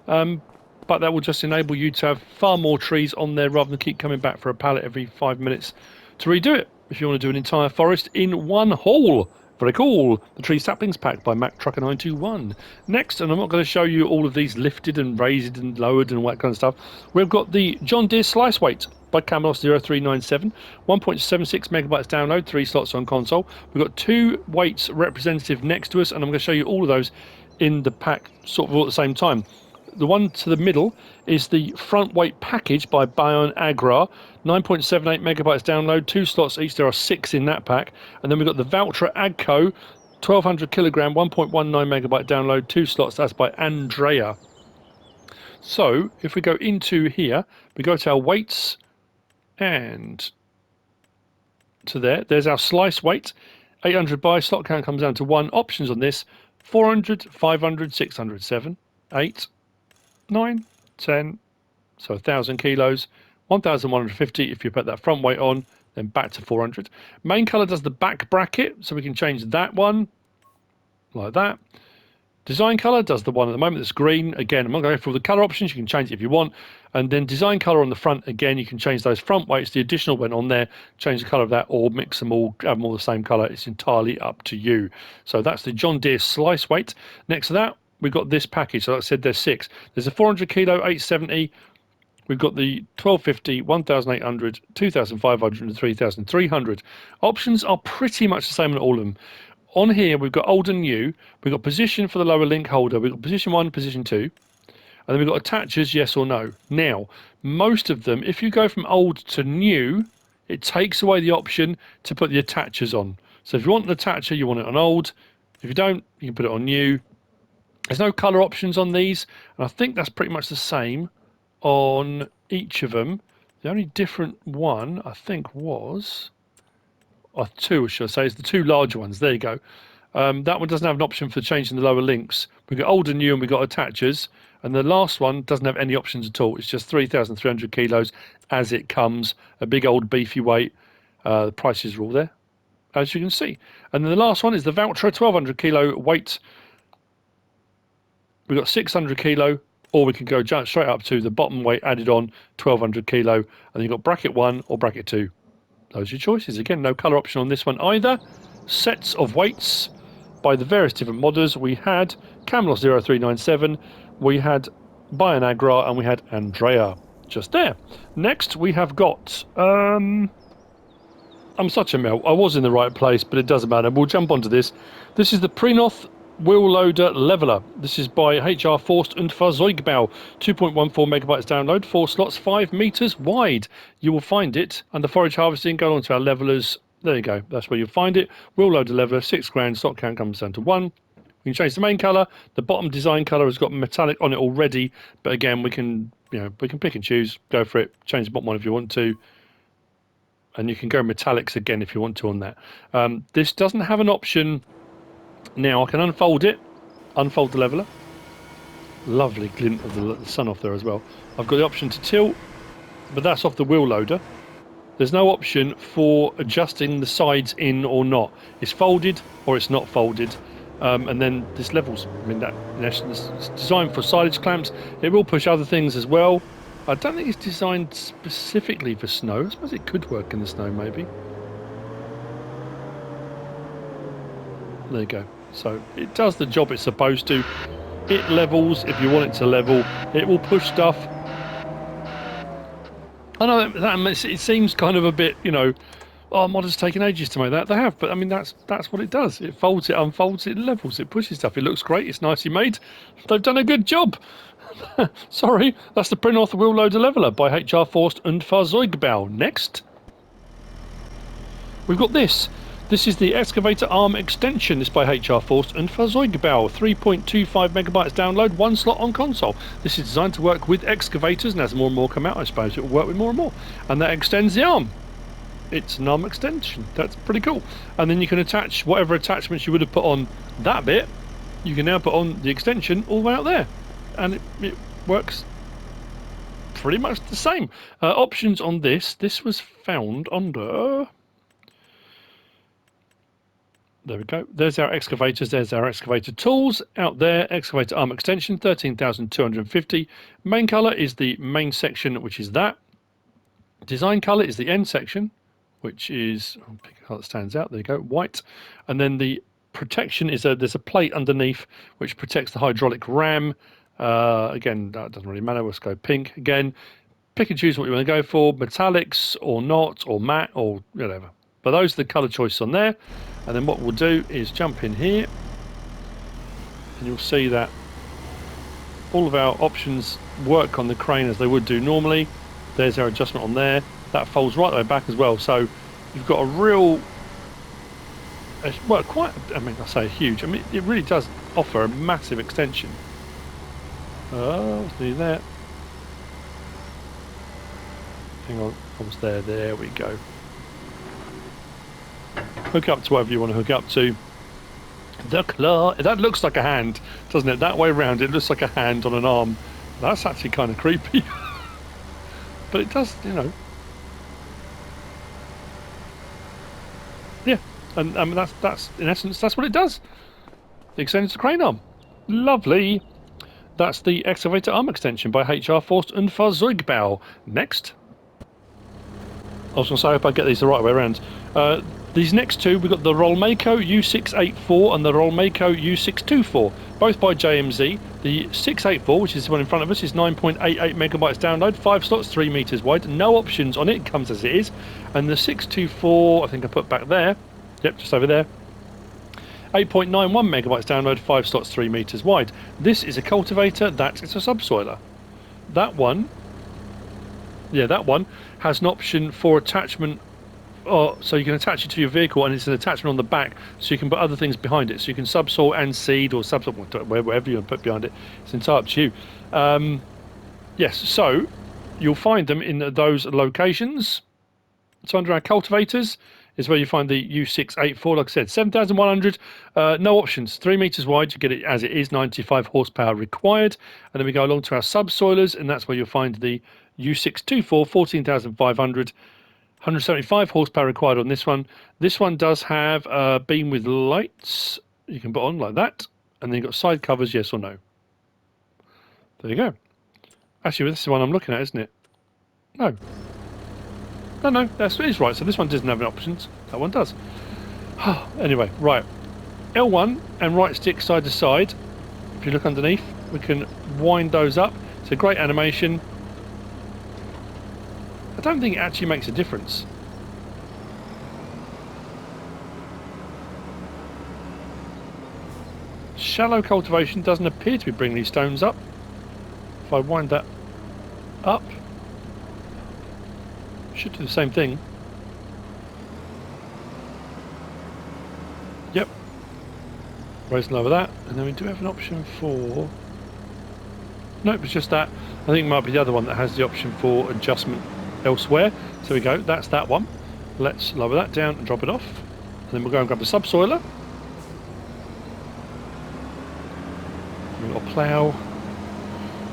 But that will just enable you to have far more trees on there rather than keep coming back for a pallet every 5 minutes to redo it. If you want to do an entire forest in one haul. Very cool. The Tree Saplings Pack by MacTrucker921. Next, and I'm not going to show you all of these lifted and raised and lowered and all that kind of stuff, we've got the John Deere Slice Weight by Camelos0397. 1.76 megabytes download, 3 slots on console. We've got 2 weights representative next to us, and I'm going to show you all of those in the pack sort of all at the same time. The one to the middle is the front weight package by Bayern-Agrar, 9.78 megabytes download, 2 slots each. There are 6 in that pack. And then we've got the Valtra Agco, 1200 kilogram, 1.19 megabyte download, 2 slots. That's by A-ndrea. So if we go into here, we go to our weights, and to there's our slice weight. 800 by, slot count comes down to 1. Options on this: 400, 500, 600, 7, 8, 9, 10, so 1,000 kilos, 1,150 if you put that front weight on, then back to 400. Main colour does the back bracket, so we can change that one like that. Design colour does the one at the moment that's green. Again, I'm not going to go through all the colour options, you can change it if you want. And then design colour on the front, again, you can change those front weights, the additional one on there, change the colour of that, or mix them all, have them all the same colour. It's entirely up to you. So that's the John Deere Slice Weight. Next to that, we've got this package. So like I said, there's 6. There's a 400 kilo, 870. We've got the 1250, 1800, 2500 and 3300. Options are pretty much the same on all of them. On here, we've got old and new. We've got position for the lower link holder. We've got position 1, position 2. And then we've got attachers, yes or no. Now, most of them, if you go from old to new, it takes away the option to put the attachers on. So if you want an attacher, you want it on old. If you don't, you can put it on new. There's no colour options on these, and I think that's pretty much the same on each of them. The only different one, I think, was... or two, should I say, is the two larger ones. There you go. That one doesn't have an option for changing the lower links. We've got old and new, and we've got attachers. And the last one doesn't have any options at all. It's just 3,300 kilos as it comes. A big old beefy weight. The prices are all there, as you can see. And then the last one is the Valtra 1,200 kilo weight. We've got 600 kilo, or we can go straight up to the bottom weight added on 1,200 kilo. And then you've got bracket 1 or bracket 2. Those are your choices. Again, no colour option on this one either. Sets of weights by the various different modders. We had Camelos 0397, we had Bayern-Agrar, and we had A-ndrea. Just there. Next, we have got... I'm such a melt. I was in the right place, but it doesn't matter. We'll jump onto this. This is the Prinoth Wheel Loader Leveler. This is by HR Forst und Fahrzeugbau. 2.14 megabytes download, 4 slots, 5 meters wide. You will find it under forage harvesting. Go on to our levelers. There you go. That's where you'll find it. Wheel Loader Leveler, 6 grand. Stock count comes down to 1. We can change the main colour. The bottom design colour has got metallic on it already, but again, we can pick and choose. Go for it. Change the bottom one if you want to. And you can go metallics again if you want to on that. This doesn't have an option. Now I can unfold it, unfold the leveler. Lovely glint of the sun off there as well. I've got the option to tilt, but that's off the wheel loader. There's no option for adjusting the sides in or not. It's folded or it's not folded. And then this levels, I mean, that in essence is designed for silage clamps. It will push other things as well. I don't think it's designed specifically for snow. I suppose it could work in the snow maybe. There you go. So it does the job it's supposed to. It levels if you want it to level. It will push stuff. I know it seems kind of a bit, oh, modders taking ages to make that. They have, but I mean that's what it does. It folds, it unfolds, it levels, it pushes stuff. It looks great. It's nicely made. They've done a good job. Sorry, that's the Prinoth Wheel Loader Leveler by HR Forst und Fahrzeugbau. Next, we've got this. This is the Excavator Arm Extension. This by HR Forst und Fahrzeugbau. 3.25 megabytes download, 1 slot on console. This is designed to work with excavators, and as more and more come out, I suppose it will work with more and more. And that extends the arm. It's an arm extension. That's pretty cool. And then you can attach whatever attachments you would have put on that bit. You can now put on the extension all the way out there. And it works pretty much the same. Options on this. This was found under... There we go. There's our excavators. There's our excavator tools out there. Excavator arm extension, 13,250. Main colour is the main section, which is that. Design colour is the end section, which is, I'll pick a colour that stands out. There you go, white. And then the protection is there's a plate underneath which protects the hydraulic ram. Again, that doesn't really matter. Let's go pink again. Pick and choose what you want to go for, metallics or not, or matte or whatever. But those are the colour choices on there. And then what we'll do is jump in here, and you'll see that all of our options work on the crane as they would do normally. There's our adjustment on there. That folds right the way back as well. So you've got a real, well, quite, I mean, I say huge. I mean, it really does offer a massive extension. Let's do that. Hang on, almost there. There we go. Hook up to whatever you want to hook up to. The claw. That looks like a hand, doesn't it? That way around, it looks like a hand on an arm. That's actually kind of creepy. But it does, Yeah, and I mean that's in essence that's what it does. It extends the crane arm. Lovely. That's the Excavator Arm Extension by HR Forst und Fahrzeugbau. Next. I was going to say, I hope I get these the right way around. These next two, we've got the Rollmaco U684 and the Rollmaco U624, both by JMZ. The 684, which is the one in front of us, is 9.88 megabytes download, 5 slots, 3 meters wide. No options on it, it comes as it is. And the 624, I think I put back there. Yep, just over there. 8.91 megabytes download, 5 slots, 3 meters wide. This is a cultivator, that is a subsoiler. That one, yeah, that one has an option for attachment so you can attach it to your vehicle, and it's an attachment on the back, so you can put other things behind it. So you can subsoil and seed, or subsoil, whatever you want to put behind it. It's entirely up to you. Yes, so you'll find them in those locations. So under our cultivators is where you find the U684, like I said, 7,100, no options, 3 meters wide, you get it as it is, 95 horsepower required. And then we go along to our subsoilers, and that's where you'll find the U624, 14,500, 175 horsepower required on this one. This one does have a beam with lights you can put on like that, and then you've got side covers, yes or no. There you go. Actually, this is the one I'm looking at, isn't it? No. No, that is right. So this one doesn't have any options. That one does. Anyway, right. L1 and right stick side to side. If you look underneath, we can wind those up. It's a great animation. I don't think it actually makes a difference. Shallow cultivation doesn't appear to be bringing these stones up. If I wind that up, should do the same thing. Yep. Raise and lower that, and then we do have an option for... Nope, it's just that. I think it might be the other one that has the option for adjustment elsewhere. So we go, that's that one. Let's lower that down and drop it off. And then we'll go and grab the subsoiler. We've got a plough.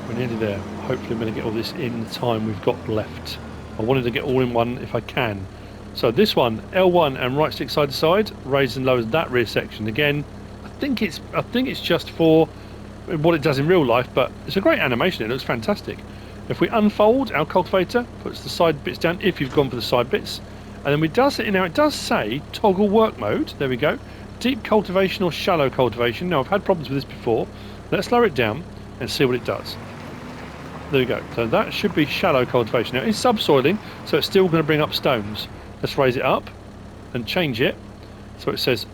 We're nearly there. Hopefully I'm going to get all this in the time we've got left. I wanted to get all in one if I can. So this one, L1 and right stick side to side, raises and lowers that rear section again. I think it's just for what it does in real life, but it's a great animation. It looks fantastic. If we unfold, our cultivator puts the side bits down if you've gone for the side bits, and then it does say toggle work mode. There we go. Deep cultivation or shallow cultivation. Now I've had problems with this before. Let's lower it down and see what it does. There we go. So that should be shallow cultivation. Now it's subsoiling, so it's still going to bring up stones. Let's raise it up and change it. So it says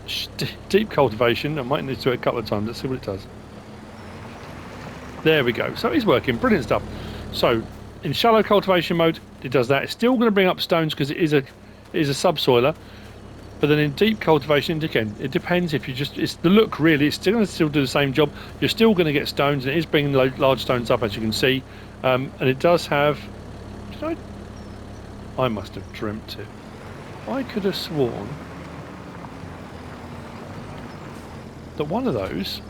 deep cultivation. I might need to do it a couple of times. Let's see what it does. There we go. So it's working. Brilliant stuff. So in shallow cultivation mode, it does that. It's still going to bring up stones because it is a subsoiler. But then in deep cultivation, again, it depends if you just... It's the look, really. It's still going to do the same job. You're still going to get stones, and it is bringing large stones up, as you can see. And it does have... I must have dreamt it. I could have sworn that one of those...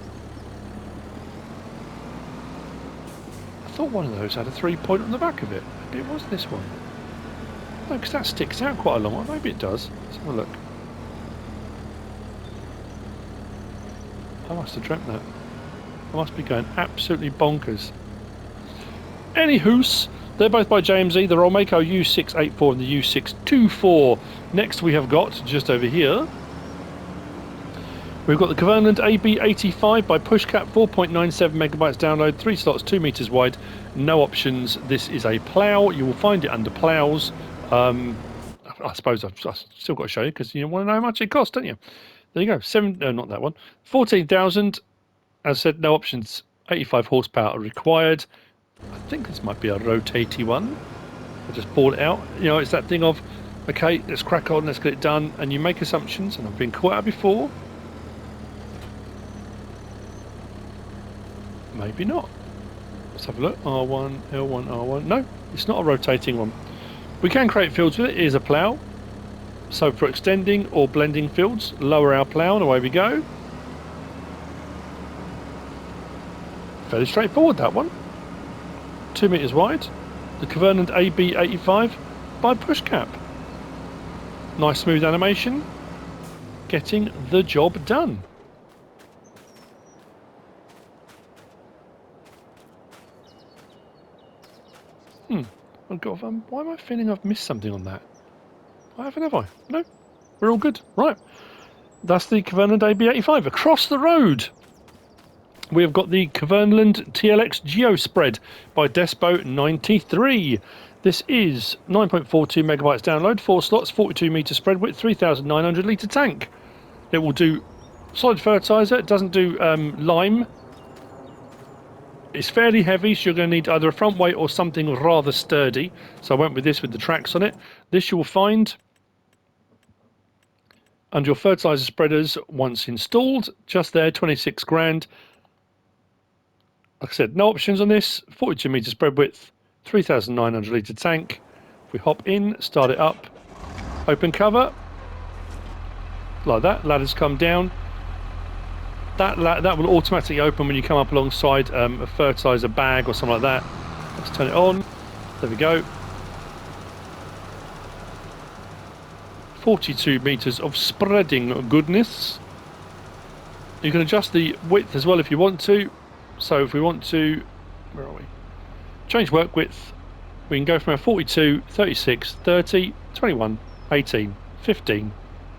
I thought one of those had a 3-point on the back of it. Maybe it was this one. No, because that sticks out quite a long way. Maybe it does. Let's have a look. I must have dreamt that. I must be going absolutely bonkers. Anywhoos, they're both by JMZ. The Rolmeco U684 and the U624. Next we have got, just over here, we've got the Kverneland AB85 by Pushcap, 4.97 megabytes download, 3 slots, 2 meters wide, no options. This is a plough. You will find it under ploughs. I suppose I've still got to show you because you want to know how much it costs, don't you? There you go. Not that one. 14,000. As I said, no options. 85 horsepower required. I think this might be a rotating one. I just pulled it out. You know, it's that thing of, okay, let's crack on, let's get it done, and you make assumptions, and I've been caught out before. Maybe not. Let's have a look. R1, L1, R1. No, it's not a rotating one. We can create fields with it. Here's a plough. So for extending or blending fields, lower our plough and away we go. Fairly straightforward, that one. 2 meters wide. The Kverneland AB85 by Pushcap. Nice smooth animation. Getting the job done. Oh God, why am I feeling I've missed something on that? I haven't, have I? No, we're all good. Right, that's the Kverneland AB85. Across the road, we have got the Kverneland TLX Geospread by Despo93. This is 9.42 megabytes download, 4 slots, 42 meter spread width, 3,900 litre tank. It will do solid fertiliser. It doesn't do lime. It's fairly heavy, so you're going to need either a front weight or something rather sturdy. So I went with this with the tracks on it. This you will find Under your fertiliser spreaders, once installed, just there, 26 grand. Like I said, no options on this. 42 metre spread width, 3,900 litre tank. If we hop in, start it up, open cover, like that. Ladders come down. That will automatically open when you come up alongside a fertiliser bag or something like that. Let's turn it on. There we go. 42 metres of spreading goodness. You can adjust the width as well if you want to. So if we want to, where are we? Change work width. We can go from our 42, 36, 30, 21, 18, 15,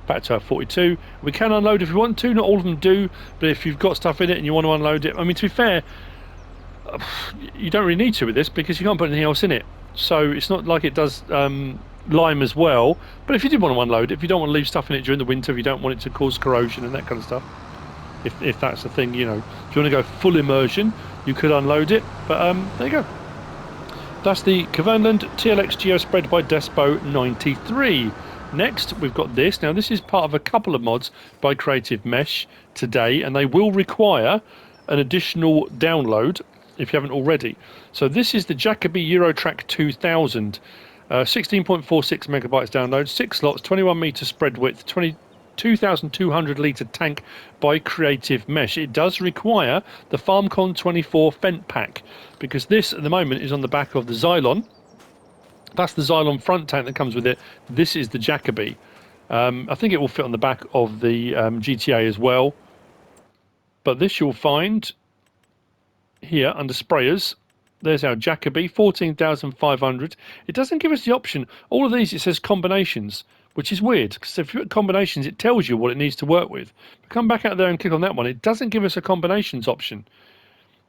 back to our 42. We can unload if we want to. Not all of them do, but if you've got stuff in it and you want to unload it, I mean, to be fair, you don't really need to with this because you can't put anything else in it. So it's not like it does lime as well. But if you did want to unload it, if you don't want to leave stuff in it during the winter, if you don't want it to cause corrosion and that kind of stuff, if that's the thing, you know, if you want to go full immersion, you could unload it. But there you go. That's the Kverneland TLX Geo Spread by Despo 93. Next, we've got this. Now, this is part of a couple of mods by Creative Mesh today, and they will require an additional download if you haven't already. So this is the Jaab Euro TR 2000, 16.46 megabytes download, 6 slots, 21 meter spread width, 2,200 litre tank by Creative Mesh. It does require the FarmCon 24 Fent pack because this at the moment is on the back of the Xylon. That's the Xylon front tank that comes with it. This is the Jaab. I think it will fit on the back of the GTA as well. But this you'll find here under sprayers. There's our Jaab, 14,500. It doesn't give us the option. All of these, it says combinations, which is weird, because if you put combinations, it tells you what it needs to work with. But come back out there and click on that one. It doesn't give us a combinations option.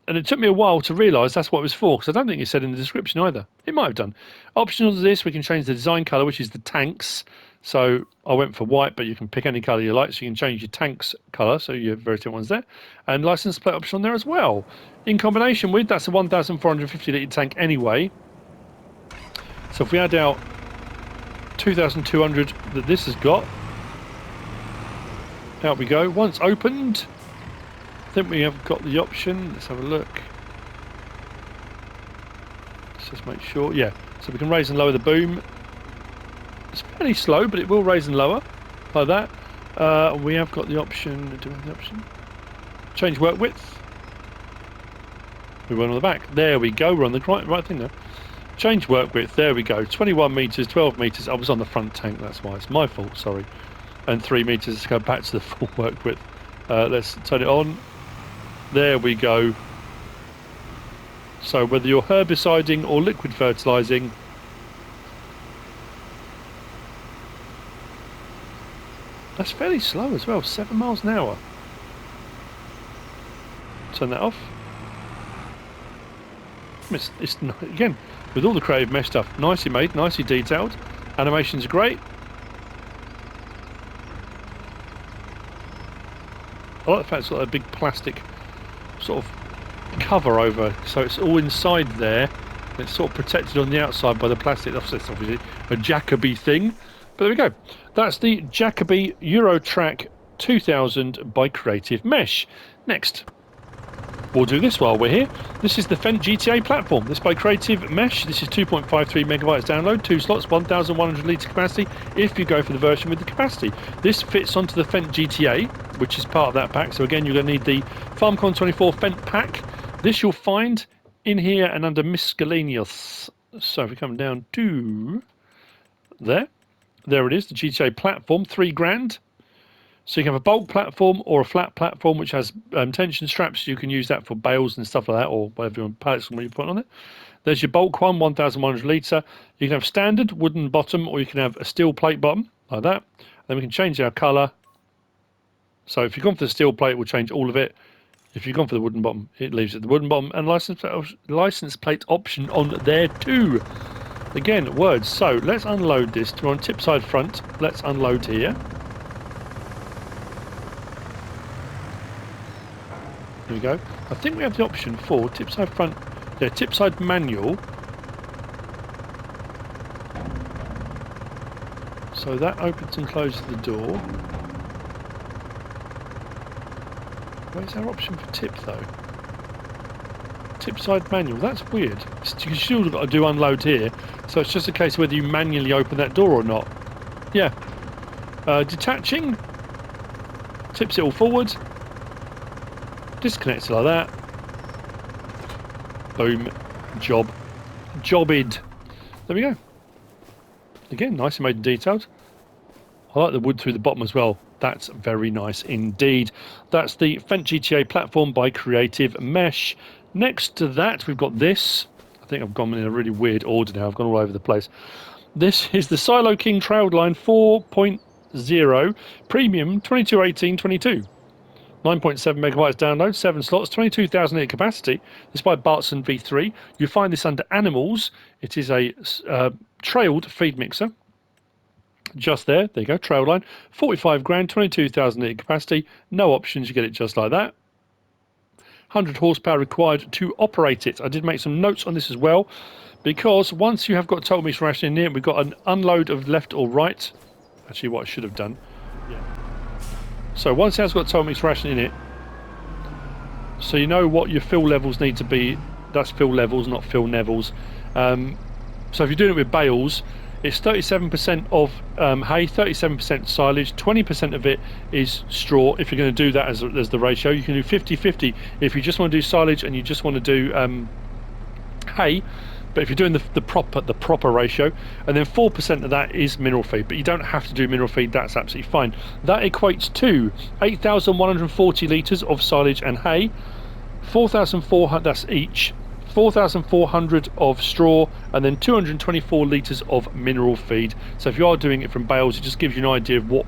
And it took me a while to realise that's what it was for, because I don't think it said in the description either. It might have done. Optional to this, we can change the design colour, which is the tanks. So I went for white, but you can pick any colour you like, so you can change your tanks colour, so you have various different ones there. And license plate option on there as well. In combination with, that's a 1,450 litre tank anyway. So if we add out 2,200 that this has got, out we go. Once opened, I think we have got the option. Let's have a look. Let's just make sure. Yeah, so we can raise and lower the boom. It's fairly slow, but it will raise and lower like that. We have got the option. Do we have the option? Change work width. We went on the back. There we go. We're on the right thing now. Change work width. There we go. 21 meters, 12 meters. I was on the front tank. That's why. It's my fault. Sorry. And 3 meters to go back to the full work width. Let's turn it on. There we go. So whether you're herbiciding or liquid fertilising, that's fairly slow as well, 7 miles an hour. Turn that off. It's again, with all the Creative Mesh stuff, nicely made, nicely detailed. Animations are great. I like the fact it's got a big plastic sort of cover over, so it's all inside there. It's sort of protected on the outside by the plastic. That's obviously a Jaab thing. But there we go. That's the Jaab Euro TR 2000 by Creative Mesh. Next, we'll do this while we're here. This is the Fent GTA Platform. This by Creative Mesh. This is 2.53 megabytes download, 2 slots, 1,100 litre capacity if you go for the version with the capacity. This fits onto the Fent GTA, which is part of that pack. So again, you're going to need the FarmCon 24 Fent pack. This you'll find in here and under miscellaneous. So if we come down to there. There it is, the GTA Platform, 3 grand. So you can have a bulk platform or a flat platform which has tension straps. You can use that for bales and stuff like that, or whatever you want, pallets and what you put on it. There's your bulk one, 1,100 litre. You can have standard wooden bottom, or you can have a steel plate bottom, like that. Then we can change our colour. So if you've gone for the steel plate, we'll change all of it. If you've gone for the wooden bottom, it leaves it the wooden bottom. And license plate option on there too. Again, words. So let's unload this. We're on tip side front. Let's unload here. There we go. I think we have the option for tip side front. Yeah, tip side manual. So that opens and closes the door. Where's our option for tip though? Tip side manual, that's weird. You've still got to do unload here, so it's just a case of whether you manually open that door or not. Yeah. Detaching. Tips it all forward. Disconnects it like that. Boom. Jobbed. There we go. Again, nice and made and detailed. I like the wood through the bottom as well. That's very nice indeed. That's the Fent GTA Platform by Creative Mesh. Next to that, we've got this. I think I've gone in a really weird order now. I've gone all over the place. This is the Silo King Trailline 4.0 Premium 221822. 9.7 megabytes download, 7 slots, 22,000 litre capacity. This is by BarT V3. You find this under Animals. It is a trailed feed mixer. Just there you go, trail line. 45 grand, 22,000 litre capacity. No options, you get it just like that. 100 horsepower required to operate it. I did make some notes on this as well, because once you have got total mix ration in here, we've got an unload of left or right. Actually, what I should have done. Yeah. So once it has got total mix ration in it, so you know what your fill levels need to be. That's fill levels, not fill levels. So if you're doing it with bales, it's 37% of hay, 37% silage, 20% of it is straw. If you're going to do that as the ratio, you can do 50-50 if you just want to do silage and you just want to do hay. But if you're doing the proper ratio, and then 4% of that is mineral feed, but you don't have to do mineral feed. That's absolutely fine. That equates to 8,140 litres of silage and hay, 4,400. That's each. 4,400 of straw, and then 224 litres of mineral feed. So if you are doing it from bales, it just gives you an idea of what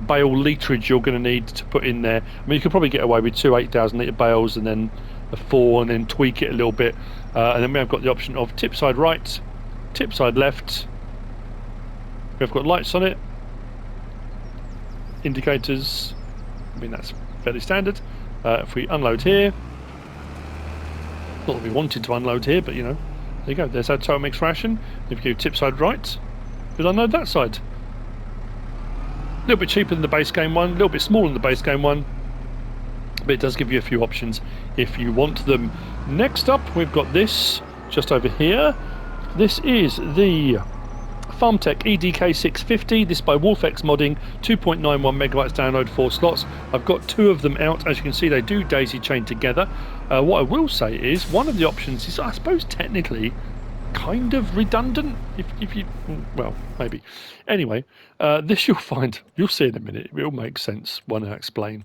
bale literage you're going to need to put in there. I mean, you could probably get away with 2 8,000 litre bales and then a 4, and then tweak it a little bit. And then we have got the option of tip side right, tip side left. We've got lights on it, indicators. I mean, that's fairly standard. If we unload here, not that we wanted to unload here, but you know, there you go. There's our total mix ration. If you go tip side right, we'll unload that side. A little bit cheaper than the base game one, a little bit smaller than the base game one, but it does give you a few options if you want them. Next up, we've got this just over here. This is the Farmtech EDK 650. This by Wolfx Modding, 2.91 megabytes download, 4 slots. I've got 2 of them out. As you can see, they do daisy chain together. What I will say is one of the options is, I suppose, technically kind of redundant. If you, well, maybe. Anyway, this you'll see in a minute. It will make sense when I explain.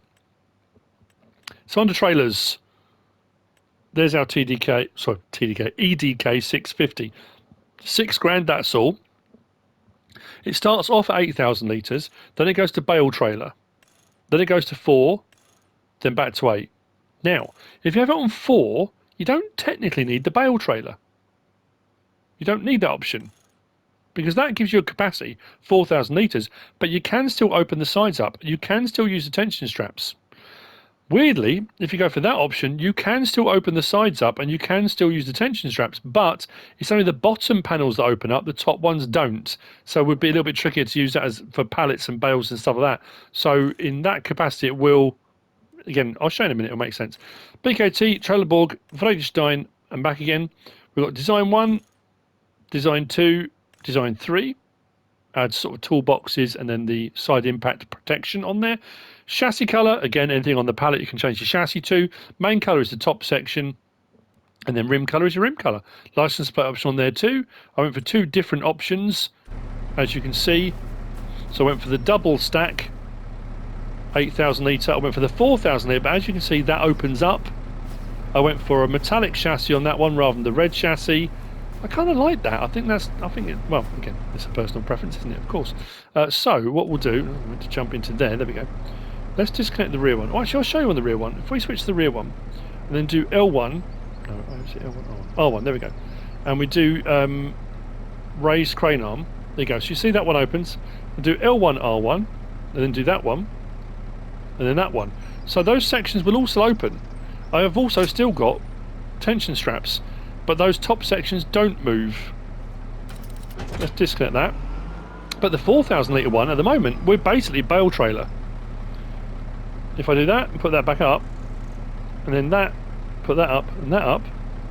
So under trailers, there's our EDK 650. 6 grand, that's all. It starts off at 8,000 litres, then it goes to bale trailer, then it goes to 4, then back to 8. Now, if you have it on 4, you don't technically need the bale trailer. You don't need that option, because that gives you a capacity, 4,000 litres, but you can still open the sides up. You can still use the tension straps. Weirdly, if you go for that option, you can still open the sides up and you can still use the tension straps, but it's only the bottom panels that open up, the top ones don't. So it would be a little bit trickier to use that as for pallets and bales and stuff like that. So in that capacity, it will, again, I'll show you in a minute, it'll make sense. BKT, Trelleborg, Vredestein, and back again. We've got Design 1, Design 2, Design 3. Add sort of toolboxes and then the side impact protection on there. Chassis colour, again, anything on the pallet you can change your chassis to. Main colour is the top section, and then rim colour is your rim colour. License plate option on there too. I went for 2 different options, as you can see. So I went for the double stack, 8,000 litre. I went for the 4,000 litre, but as you can see, that opens up. I went for a metallic chassis on that one rather than the red chassis. I kind of like that. Well, again, it's a personal preference, isn't it? Of course. So what we'll do, I'm going to jump into there. There we go. Let's disconnect the rear one. Oh, actually, I'll show you on the rear one. If we switch to the rear one and then do L1, is it L1? R1, there we go. And we do raised crane arm. There you go. So you see that one opens. We'll do L1, R1, and then do that one, and then that one. So those sections will also open. I have also still got tension straps, but those top sections don't move. Let's disconnect that. But the 4,000 litre one, at the moment, we're basically bale trailer. if I do that and put that back up, and then that, put that up and that up,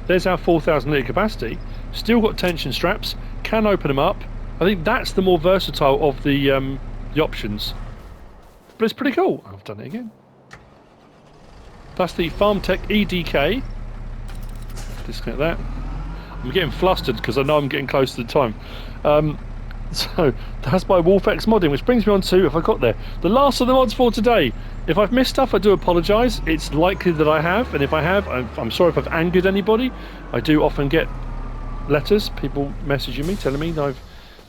there's our 4,000 litre capacity. Still got tension straps, can open them up. I think that's the more versatile of the options. But it's pretty cool. I've done it again. That's the Farmtech EDC. Disconnect that. I'm getting flustered because I know I'm getting close to the time. So that's by Wolfex Modding, which brings me on to, if I got there, the last of the mods for today. If I've missed stuff, I do apologise. It's likely that I have, and if I have, I'm sorry if I've angered anybody. I do often get letters, people messaging me, telling me that I've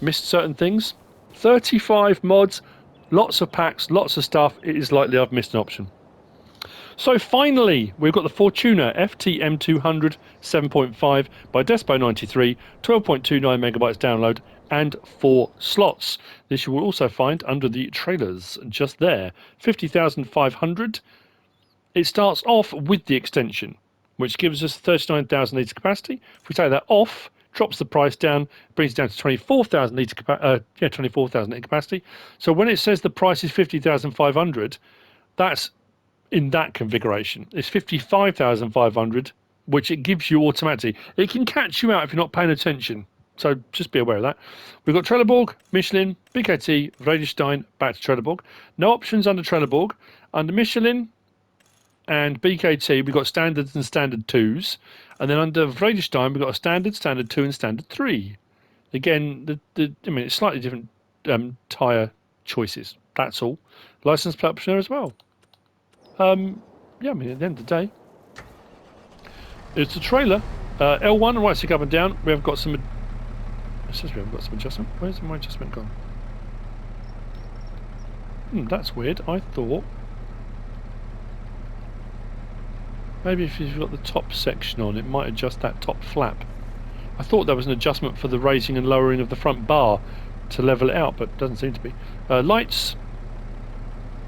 missed certain things. 35 mods, lots of packs, lots of stuff. It is likely I've missed an option. So finally, we've got the Fortuna FT M200 7.5 by Despo93, 12.29 megabytes download, and 4 slots. This you will also find under the trailers just there. 50,500. It starts off with the extension, which gives us 39,000 litre capacity. If we take that off, drops the price down, brings it down to 24,000 litre 24,000 litre capacity. So when it says the price is 50,500, that's in that configuration. It's 55,500, which it gives you automatically. It can catch you out if you're not paying attention, so just be aware of that. We've got Trelleborg, Michelin, BKT, Vredestein, back to Trelleborg. No options under Trelleborg. Under Michelin and BKT, we've got standards and standard 2s. And then under Vredestein, we've got a standard, standard 2 and standard 3. Again, I mean, it's slightly different tyre choices. That's all. License plate option there as well. Yeah, I mean, at the end of the day, it's a trailer. L1 right stick up and down. We have got some. It says we have got some adjustment. Where's my adjustment gone? That's weird. I thought maybe if you've got the top section on, it might adjust that top flap. I thought there was an adjustment for the raising and lowering of the front bar to level it out, but it doesn't seem to be. Lights,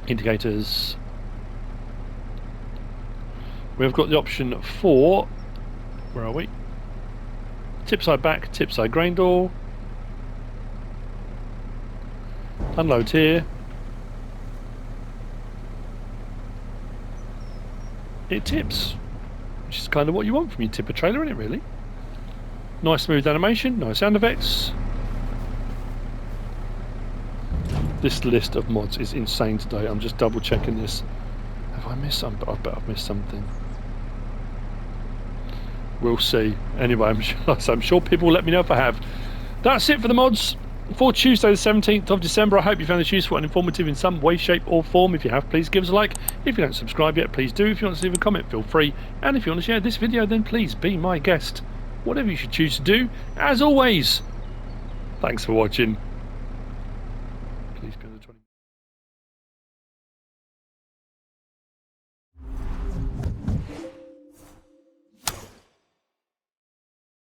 indicators. We've got the option for, where are we? Tip side back, tip side grain door. Unload here. It tips, which is kind of what you want from your tipper trailer, isn't it, really? Nice smooth animation, nice sound effects. This list of mods is insane today. I'm just double checking this. Have I missed some? I bet I've missed something. We'll see. Anyway, I'm sure people will let me know if I have. That's it for the mods for Tuesday the 17th of December. I hope you found this useful and informative in some way, shape or form. If you have, please give us a like. If you don't subscribe yet, please do. If you want to leave a comment, feel free. And if you want to share this video, then please be my guest. Whatever you should choose to do. As always, thanks for watching.